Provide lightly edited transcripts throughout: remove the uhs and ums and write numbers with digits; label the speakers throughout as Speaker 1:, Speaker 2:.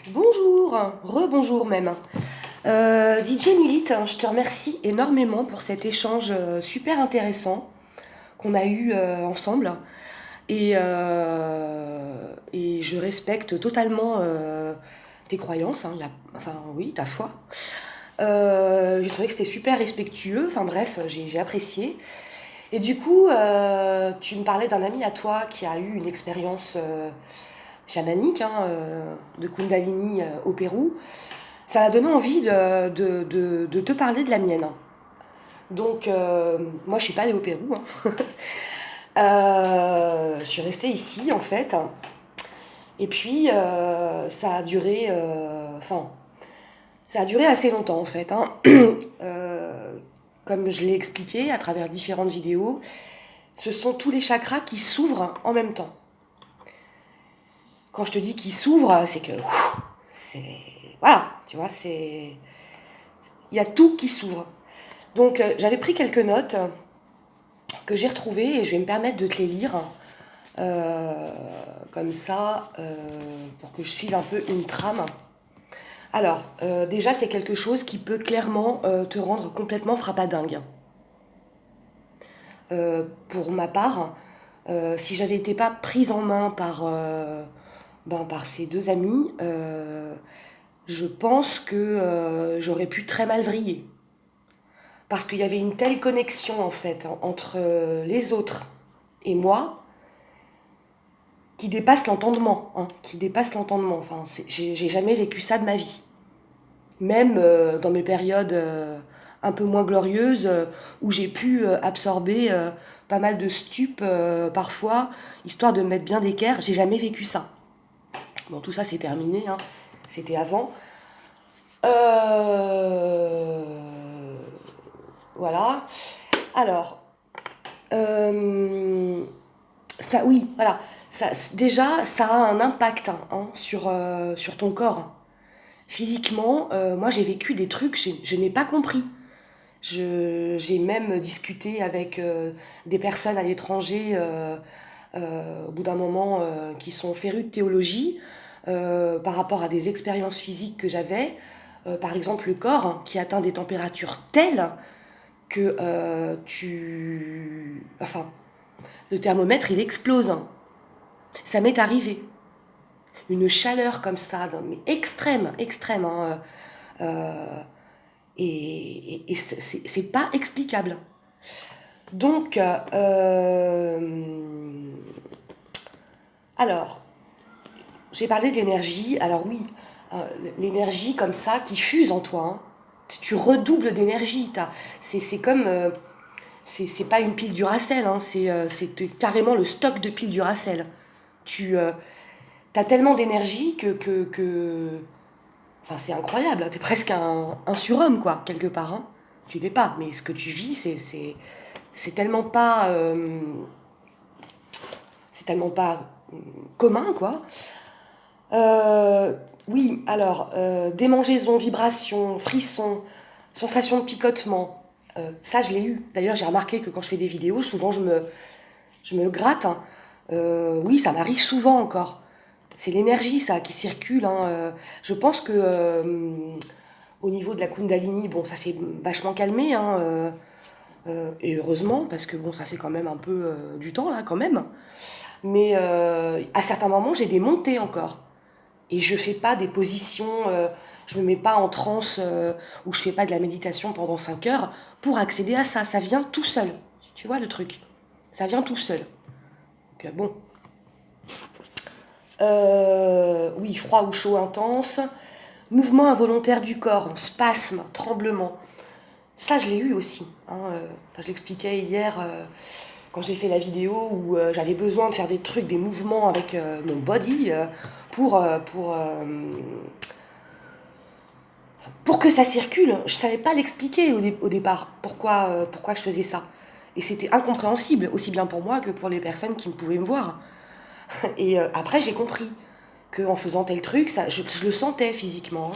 Speaker 1: Bonjour, rebonjour même. DJ Milite, je te remercie énormément pour cet échange super intéressant qu'on a eu ensemble. Et je respecte totalement tes croyances, hein, enfin oui, ta foi. J'ai trouvé que c'était super respectueux, enfin bref, j'ai apprécié. Et du coup, tu me parlais d'un ami à toi qui a eu une expérience chamanique, hein, de Kundalini au Pérou. Ça m'a donné envie de te parler de la mienne. Donc, moi, je suis pas allée au Pérou, hein. Je suis restée ici, en fait. Et puis, ça a duré... Enfin, ça a duré assez longtemps, en fait, hein. Euh, Comme je l'ai expliqué à travers différentes vidéos, ce sont tous les chakras qui s'ouvrent en même temps. Quand je te dis qu'ils s'ouvrent, c'est que... c'est... Voilà, tu vois, c'est... Il y a tout qui s'ouvre. Donc, j'avais pris quelques notes que j'ai retrouvées et je vais me permettre de te les lire. euh, Comme ça, pour que je suive un peu une trame. Alors, déjà, c'est quelque chose qui peut clairement te rendre complètement frappadingue. Pour ma part, si j'avais été pas prise en main par ces deux amis, je pense que j'aurais pu très mal vriller. Parce qu'il y avait une telle connexion en fait entre les autres et moi qui dépasse l'entendement, hein, qui dépasse l'entendement. Enfin, j'ai jamais vécu ça de ma vie. Même dans mes périodes un peu moins glorieuses, où j'ai pu absorber pas mal de stupes parfois, histoire de me mettre bien d'équerre, j'ai jamais vécu ça. Bon, tout ça c'est terminé, hein. C'était avant. Euh, Voilà. Alors, ça, oui, voilà. Ça, déjà, ça a un impact, hein, sur ton corps. Physiquement, moi j'ai vécu des trucs, je n'ai pas compris. J'ai même discuté avec des personnes à l'étranger, au bout d'un moment, qui sont férus de théologie, par rapport à des expériences physiques que j'avais. Par exemple, le corps, hein, qui atteint des températures telles que Enfin, le thermomètre, il explose, hein. Ça m'est arrivé. Une chaleur comme ça, mais extrême, extrême, hein, et c'est pas explicable. Donc, alors, j'ai parlé de l'énergie. Alors oui, l'énergie comme ça qui fuse en toi, hein. Tu redoubles d'énergie. C'est comme... c'est pas une pile Duracell, hein, c'est carrément le stock de piles Duracell. Tu as tellement d'énergie enfin, c'est incroyable. T'es presque un surhomme, quoi, quelque part, hein. Tu l'es pas, mais ce que tu vis, c'est tellement pas... c'est tellement pas commun, quoi. Euh, oui, alors, démangeaisons, vibrations, frissons, sensation de picotement, ça je l'ai eu. D'ailleurs, j'ai remarqué que quand je fais des vidéos, souvent je me gratte, hein. Oui, ça m'arrive souvent encore. C'est l'énergie, ça, qui circule, hein. Je pense que au niveau de la Kundalini, bon, ça s'est vachement calmé, hein, et heureusement, parce que bon, ça fait quand même un peu du temps, là, quand même. Mais à certains moments, j'ai des montées encore. Et je fais pas des positions, je me mets pas en transe ou je fais pas de la méditation pendant 5 heures pour accéder à ça. Ça vient tout seul. Tu vois le truc? Ça vient tout seul. Donc, bon. Oui, froid ou chaud intense. Mouvement involontaire du corps, spasme, tremblement. Ça, je l'ai eu aussi, hein. Enfin, je l'expliquais hier quand j'ai fait la vidéo où j'avais besoin de faire des trucs, des mouvements avec mon body pour que ça circule. Je savais pas l'expliquer au départ, pourquoi je faisais ça. Et c'était incompréhensible, aussi bien pour moi que pour les personnes qui pouvaient me voir. Et après, j'ai compris qu'en faisant tel truc, je le sentais physiquement,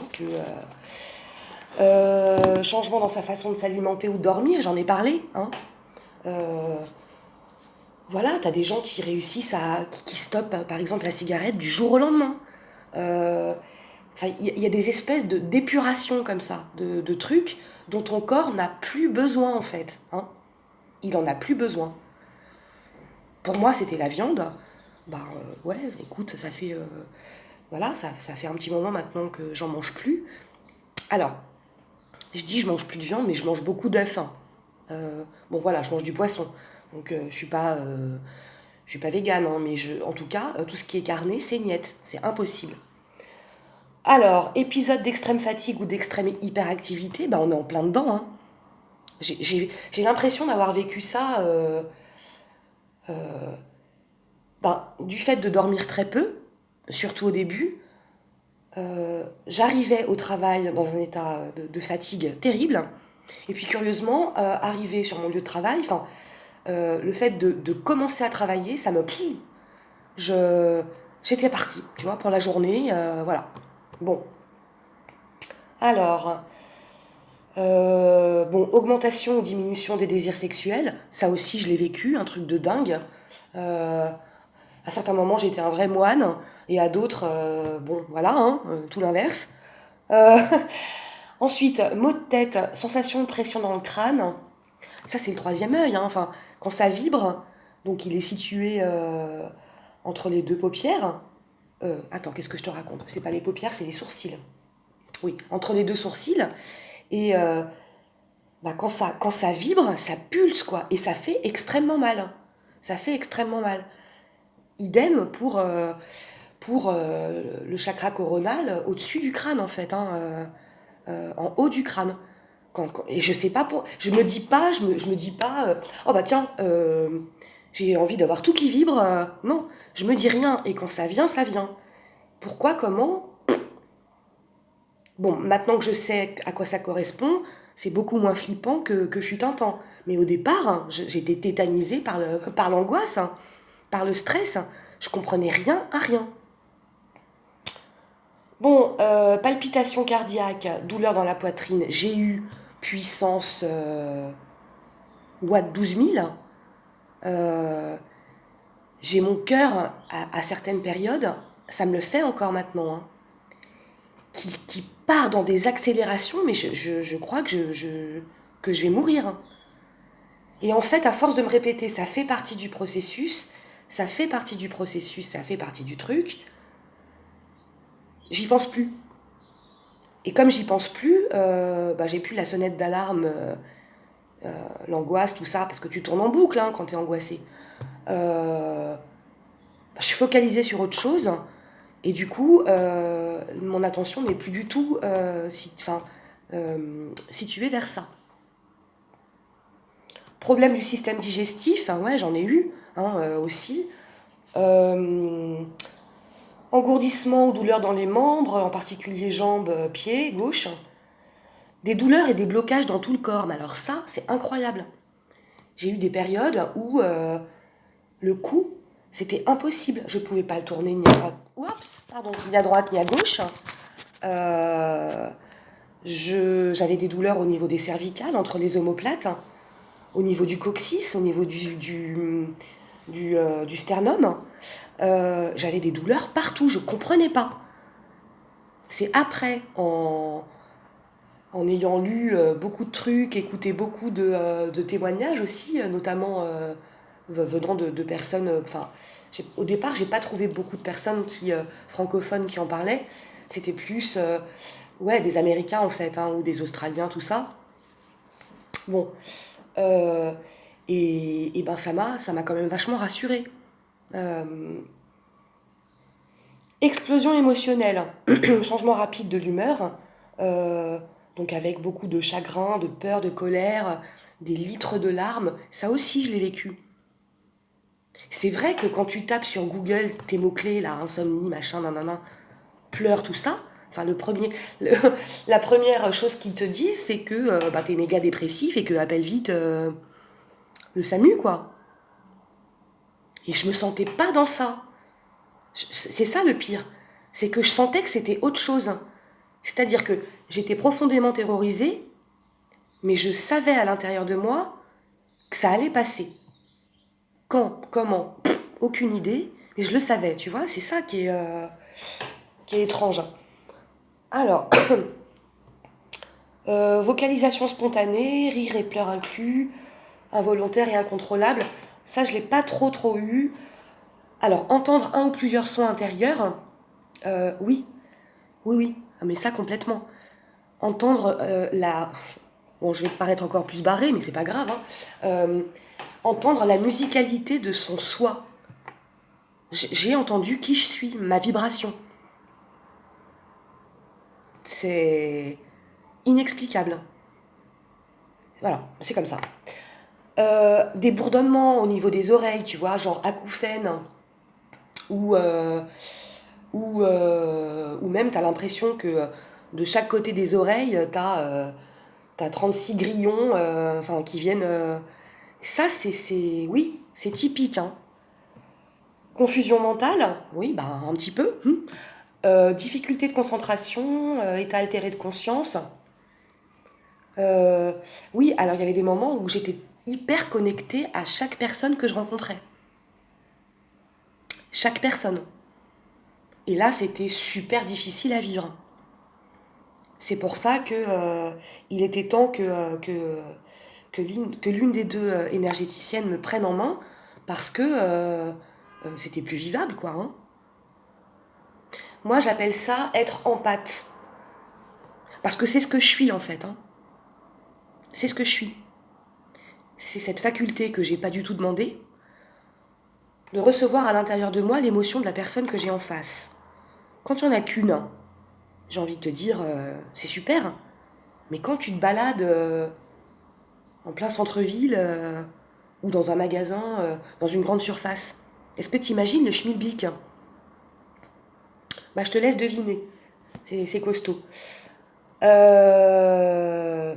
Speaker 1: hein, changement dans sa façon de s'alimenter ou de dormir, j'en ai parlé, hein. Euh, voilà, t'as des gens qui réussissent qui stoppent, par exemple, la cigarette du jour au lendemain. Euh, Enfin, il y a des espèces d'épuration comme ça, de trucs dont ton corps n'a plus besoin en fait. Hein. Il en a plus besoin. Pour moi, c'était la viande. Bah ouais, écoute, ça fait voilà, ça fait un petit moment maintenant que j'en mange plus. Alors, je dis je mange plus de viande, mais je mange beaucoup d'œufs. Hein. Bon voilà, je mange du poisson, donc je suis pas végane, hein, mais en tout cas, tout ce qui est carné, c'est niette, c'est impossible. Alors, épisode d'extrême fatigue ou d'extrême hyperactivité, bah on est en plein dedans. Hein. J'ai l'impression d'avoir vécu ça du fait de dormir très peu, surtout au début. J'arrivais au travail dans un état de fatigue terrible. Et puis curieusement, arrivé sur mon lieu de travail, le fait de commencer à travailler, ça me... Je, j'étais partie, tu vois, pour la journée, voilà. Bon, alors, bon, augmentation ou diminution des désirs sexuels, ça aussi je l'ai vécu, un truc de dingue. Euh, à certains moments j'étais un vrai moine, et à d'autres, bon, voilà, hein, tout l'inverse. Euh, ensuite, maux de tête, sensation de pression dans le crâne, ça c'est le troisième œil, hein, enfin, quand ça vibre, donc il est situé entre les deux paupières. Attends, qu'est-ce que je te raconte? C'est pas les paupières, c'est les sourcils. Oui, entre les deux sourcils. Et quand ça vibre, ça pulse, quoi. Et ça fait extrêmement mal. Ça fait extrêmement mal. Idem pour le chakra coronal au-dessus du crâne, en fait. Hein, en haut du crâne. Et je sais pas pour. Je me dis pas, je me dis pas. Oh bah tiens, j'ai envie d'avoir tout qui vibre. Non, je me dis rien. Et quand ça vient, ça vient. Pourquoi, comment? Bon, maintenant que je sais à quoi ça correspond, c'est beaucoup moins flippant que fut un temps. Mais au départ, hein, j'étais tétanisée par l'angoisse, hein, par le stress. Hein. Je comprenais rien à rien. Bon, palpitations cardiaques, douleur dans la poitrine, j'ai eu puissance Watt 12 000. Euh, j'ai mon cœur à certaines périodes, ça me le fait encore maintenant, hein, qui part dans des accélérations, mais je crois que je vais mourir. Hein. Et en fait, à force de me répéter, ça fait partie du processus, ça fait partie du processus, ça fait partie du truc, j'y pense plus. Et comme j'y pense plus, j'ai plus la sonnette d'alarme, l'angoisse, tout ça, parce que tu tournes en boucle hein, quand tu es angoissé. Je suis focalisée sur autre chose, et du coup, mon attention n'est plus du tout située vers ça. Problème du système digestif, hein, ouais, j'en ai eu hein, aussi. Euh, engourdissement ou douleurs dans les membres, en particulier jambes, pieds, gauche. Des douleurs et des blocages dans tout le corps. Mais alors ça, c'est incroyable. J'ai eu des périodes où le cou, c'était impossible. Je ne pouvais pas le tourner ni à droite, ni à droite ni à gauche. Euh, j'avais des douleurs au niveau des cervicales, entre les omoplates, au niveau du coccyx, au niveau du sternum. J'avais des douleurs partout, je ne comprenais pas. C'est après, en ayant lu beaucoup de trucs, écouté beaucoup de témoignages aussi, notamment venant de personnes. Au départ, j'ai pas trouvé beaucoup de personnes francophones qui en parlaient. C'était plus ouais, des Américains en fait, hein, ou des Australiens, tout ça. Bon. Euh, et ben ça m'a quand même vachement rassurée. Euh, Explosion émotionnelle, changement rapide de l'humeur, euh, donc avec beaucoup de chagrin, de peur, de colère, des litres de larmes, ça aussi je l'ai vécu. C'est vrai que quand tu tapes sur Google tes mots-clés, là, insomnie, machin, nanana, pleurs, tout ça, le- la première chose qu'ils te disent, c'est que t'es méga dépressif et que appelle vite le SAMU, quoi. Et je me sentais pas dans ça. C'est ça le pire. C'est que je sentais que c'était autre chose. C'est-à-dire que j'étais profondément terrorisée, mais je savais à l'intérieur de moi que ça allait passer. Quand, comment, aucune idée, mais je le savais, tu vois, c'est ça qui est étrange. Alors, vocalisation spontanée, rire et pleurs inclus, involontaire et incontrôlable. Ça, je l'ai pas trop eu. Alors, entendre un ou plusieurs sons intérieurs, oui, oui. Ah, mais ça, complètement. Entendre la... Bon, je vais paraître encore plus barré, mais c'est pas grave, hein. Entendre la musicalité de son soi. J'ai entendu qui je suis, ma vibration. C'est inexplicable. Voilà, c'est comme ça. Des bourdonnements au niveau des oreilles, tu vois, genre acouphènes, ou, euh, ou même t'as l'impression que de chaque côté des oreilles, t'as 36 grillons enfin, qui viennent. Ça, oui, c'est typique. Hein. Confusion mentale, oui, bah, un petit peu. Difficulté de concentration, état altéré de conscience. Euh, oui, alors il y avait des moments où j'étais hyper connectée à chaque personne que je rencontrais. Chaque personne. Et là, c'était super difficile à vivre. C'est pour ça que il était temps que l'une des deux énergéticiennes me prenne en main, parce que c'était plus vivable, quoi. Hein. Moi, j'appelle ça être empathe. Parce que c'est ce que je suis, en fait. Hein. C'est ce que je suis. C'est cette faculté que j'ai pas du tout demandé, de recevoir à l'intérieur de moi l'émotion de la personne que j'ai en face. Quand il n'y en a qu'une, j'ai envie de te dire, c'est super. Mais quand tu te balades en plein centre-ville ou dans un magasin, dans une grande surface, est-ce que tu imagines le schmilblick? Bah, je te laisse deviner. C'est costaud.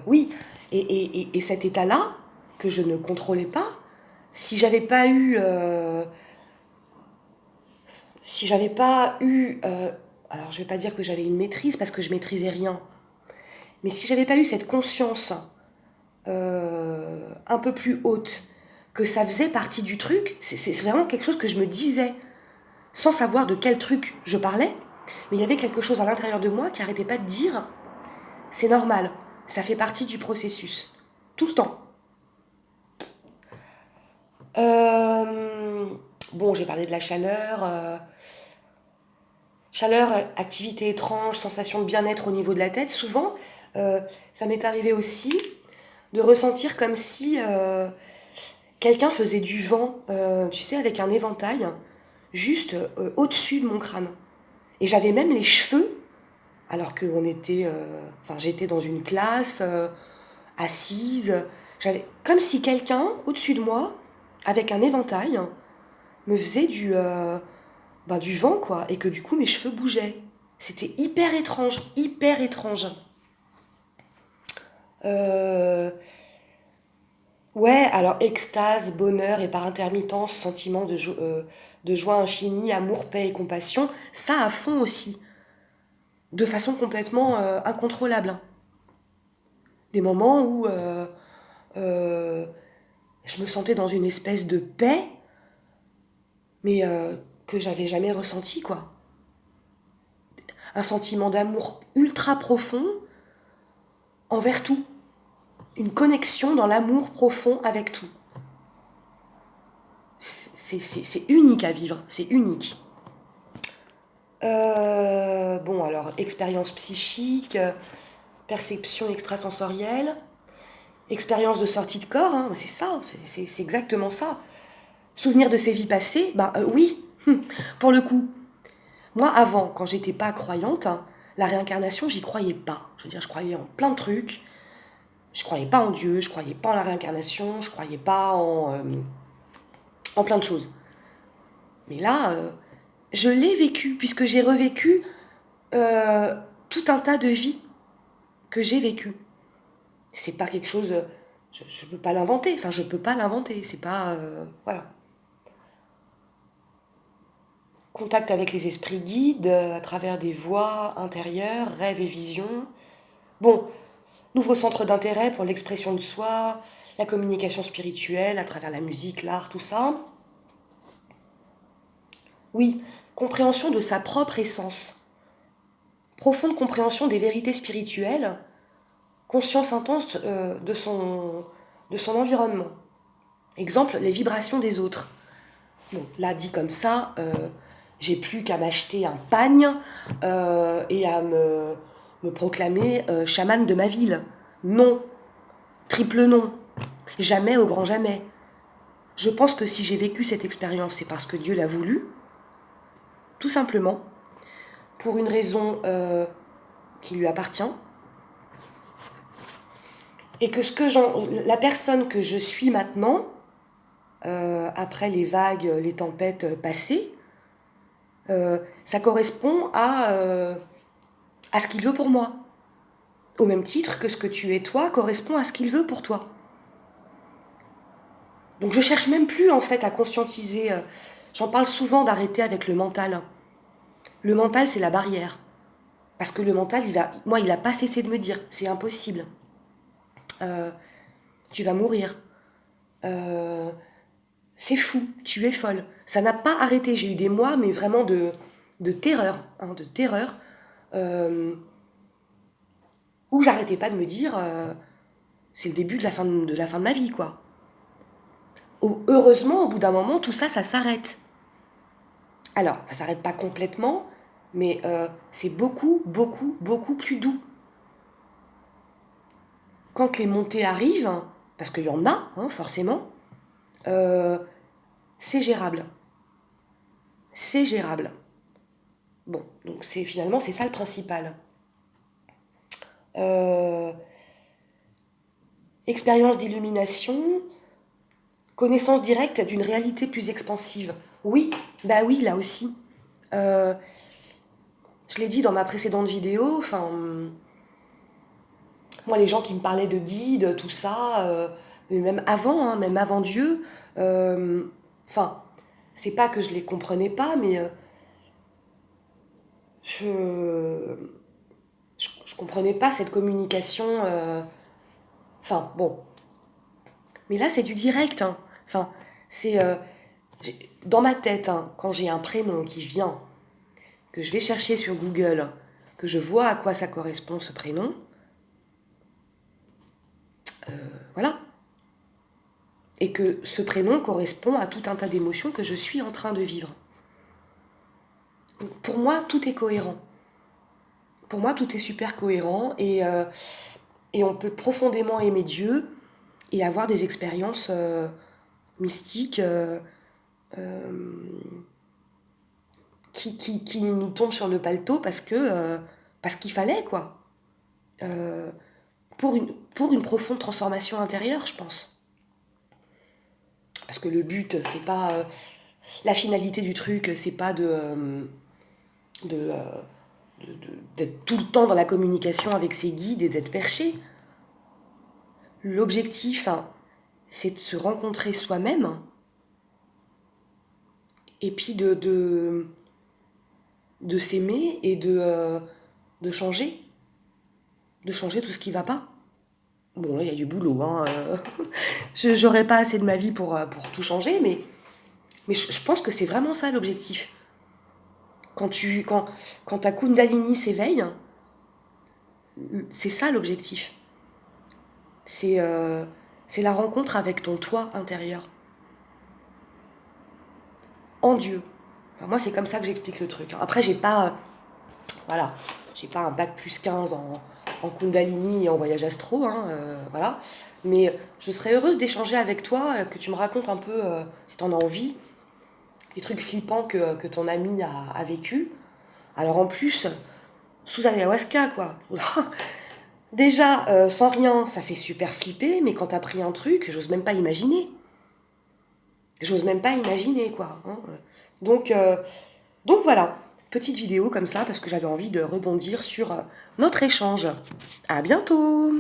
Speaker 1: Oui, et cet état-là, que je ne contrôlais pas, si j'avais pas eu si j'avais pas eu, alors je vais pas dire que j'avais une maîtrise parce que je maîtrisais rien, mais si j'avais pas eu cette conscience un peu plus haute, que ça faisait partie du truc, c'est vraiment quelque chose que je me disais, sans savoir de quel truc je parlais, mais il y avait quelque chose à l'intérieur de moi qui arrêtait pas de dire, c'est normal, ça fait partie du processus, tout le temps. Euh, bon, j'ai parlé de la chaleur. Chaleur, activité étrange, sensation de bien-être au niveau de la tête. Souvent, ça m'est arrivé aussi de ressentir comme si quelqu'un faisait du vent, tu sais, avec un éventail, juste au-dessus de mon crâne. Et j'avais même les cheveux, alors que enfin, j'étais dans une classe, assise. J'avais comme si quelqu'un au-dessus de moi, avec un éventail, me faisait du vent, quoi, et que du coup mes cheveux bougeaient. C'était hyper étrange, hyper étrange. Euh, ouais, alors extase, bonheur et par intermittence, sentiment de joie infinie, amour, paix et compassion, ça à fond aussi, de façon complètement incontrôlable. Hein. Des moments où euh, je me sentais dans une espèce de paix, mais que j'avais jamais ressenti, quoi. Un sentiment d'amour ultra profond envers tout. Une connexion dans l'amour profond avec tout. C'est unique à vivre, c'est unique. Bon, alors, expérience psychique, perception extrasensorielle, expérience de sortie de corps, hein, c'est ça, c'est exactement ça. Souvenir de ses vies passées, bah oui, pour le coup. Moi, avant, quand j'étais pas croyante, hein, la réincarnation, j'y croyais pas. Je veux dire, je croyais en plein de trucs. Je croyais pas en Dieu, je croyais pas en la réincarnation, je croyais pas en plein de choses. Mais là, je l'ai vécu, puisque j'ai revécu euh, tout un tas de vies que j'ai vécues. C'est pas quelque chose. Je peux pas l'inventer. Enfin, je peux pas l'inventer. C'est pas. Voilà. Contact avec les esprits guides à travers des voix intérieures, rêves et visions. Bon, nouveau centre d'intérêt pour l'expression de soi, la communication spirituelle à travers la musique, l'art, tout ça. Oui, compréhension de sa propre essence. profonde compréhension des vérités spirituelles, conscience intense de son environnement. Exemple, les vibrations des autres. Bon, là, dit comme ça, j'ai plus qu'à m'acheter un pagne et à me proclamer chamane de ma ville. Non, triple non, jamais au grand jamais. Je pense que si j'ai vécu cette expérience, c'est parce que Dieu l'a voulu, tout simplement, pour une raison qui lui appartient, et que la personne que je suis maintenant, après les vagues, les tempêtes passées, ça correspond à ce qu'il veut pour moi. Au même titre que ce que tu es toi correspond à ce qu'il veut pour toi. Donc je cherche même plus en fait à conscientiser. J'en parle souvent d'arrêter avec le mental. Le mental, c'est la barrière. Parce que le mental, il n'a pas cessé de me dire, c'est impossible. Tu vas mourir. C'est fou, tu es folle. Ça n'a pas arrêté. J'ai eu des mois, mais vraiment de terreur, hein, de terreur, où j'arrêtais pas de me dire, c'est le début de la fin de ma vie, quoi. Heureusement, au bout d'un moment, tout ça, ça s'arrête. Alors, ça s'arrête pas complètement, mais c'est beaucoup, beaucoup, beaucoup plus doux. Quand les montées arrivent, parce qu'il y en a, hein, forcément, c'est gérable. C'est gérable. Bon, donc finalement, c'est ça le principal. Expérience d'illumination, connaissance directe d'une réalité plus expansive. Oui, bah oui, là aussi. Je l'ai dit dans ma précédente vidéo, enfin, moi, les gens qui me parlaient de guides, tout ça, mais même avant Dieu, enfin, c'est pas que je les comprenais pas, mais je comprenais pas cette communication. Enfin, bon. Mais là, c'est du direct, hein. Enfin, c'est dans ma tête, hein, quand j'ai un prénom qui vient, que je vais chercher sur Google, que je vois à quoi ça correspond ce prénom, voilà. Et que ce prénom correspond à tout un tas d'émotions que je suis en train de vivre. Pour moi, tout est cohérent. Pour moi, tout est super cohérent et on peut profondément aimer Dieu et avoir des expériences mystiques qui nous tombent sur le paletot parce qu'il fallait, quoi. Pour une profonde transformation intérieure, je pense. Parce que le but, c'est pas... la finalité du truc, c'est pas d'être tout le temps dans la communication avec ses guides et d'être perché. L'objectif, hein, c'est de se rencontrer soi-même et puis de s'aimer et de changer tout ce qui va pas. Bon, là, il y a du boulot, hein. J'aurais pas assez de ma vie pour tout changer, mais je pense que c'est vraiment ça l'objectif. Quand ta Kundalini s'éveille, c'est ça l'objectif. C'est la rencontre avec ton toi intérieur. En Dieu. Enfin, moi, c'est comme ça que j'explique le truc. Après, j'ai pas un bac plus 15 en Kundalini et en voyage astro, hein, voilà. Mais je serais heureuse d'échanger avec toi, que tu me racontes un peu, si tu en as envie, les trucs flippants que ton ami a vécu. Alors en plus, sous ayahuasca, quoi. Déjà, sans rien, ça fait super flipper, mais quand t'as pris un truc, j'ose même pas imaginer. J'ose même pas imaginer, quoi. Hein. Donc voilà, petite vidéo comme ça, parce que j'avais envie de rebondir sur notre échange. À bientôt!